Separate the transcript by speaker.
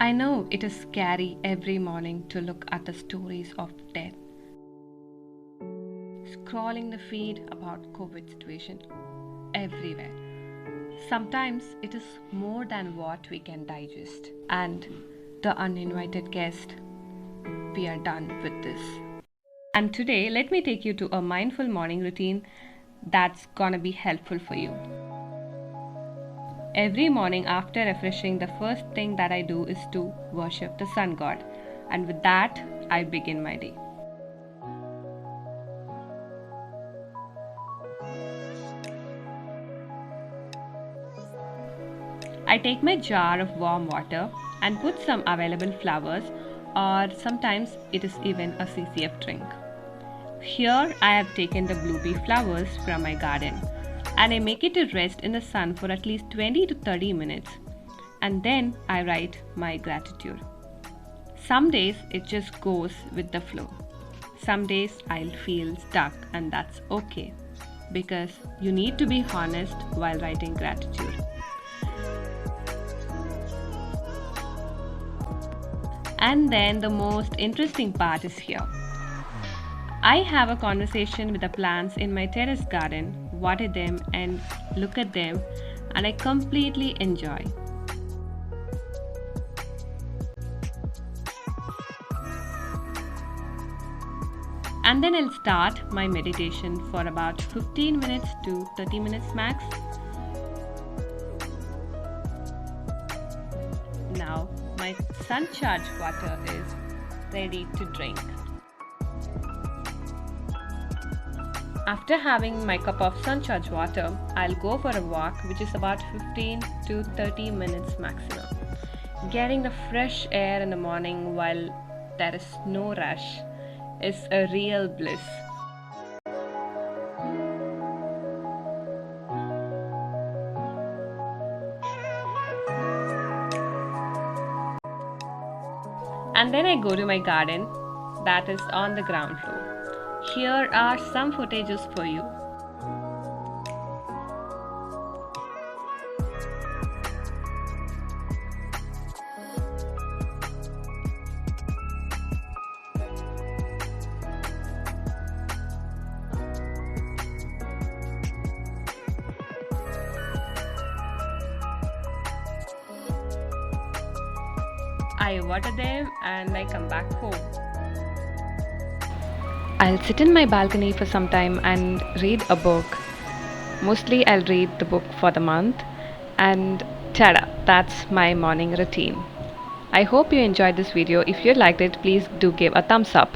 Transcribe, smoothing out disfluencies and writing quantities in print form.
Speaker 1: I know it is scary every morning to look at the stories of death, scrolling the feed about COVID situation everywhere. Sometimes it is more than what we can digest. And the uninvited guest, we are done with this. And today, let me take you to a mindful morning routine that's gonna be helpful for you. Every morning after refreshing, the first thing that I do is to worship the sun god, and with that, I begin my day. I take my jar of warm water and put some available flowers, or sometimes it is even a CCF drink. Here I have taken the blue bee flowers from my garden and I make it to rest in the sun for at least 20 to 30 minutes, and then I write my gratitude. Some days it just goes with the flow. Some days I'll feel stuck, and that's okay because you need to be honest while writing gratitude. And then the most interesting part is here. I have a conversation with the plants in my terrace garden, water them and look at them, and I completely enjoy. And then I'll start my meditation for about 15 minutes to 30 minutes max. Now my sun charged water is ready to drink. After having my cup of sun charged water, I'll go for a walk which is about 15 to 30 minutes maximum. Getting the fresh air in the morning while there is no rush is a real bliss. And then I go to my garden that is on the ground floor. Here are some footages for you. I water them and I come back home. I'll sit in my balcony for some time and read a book. Mostly I'll read the book for the month, and tada, that's my morning routine. I hope you enjoyed this video. If you liked it, please do give a thumbs up.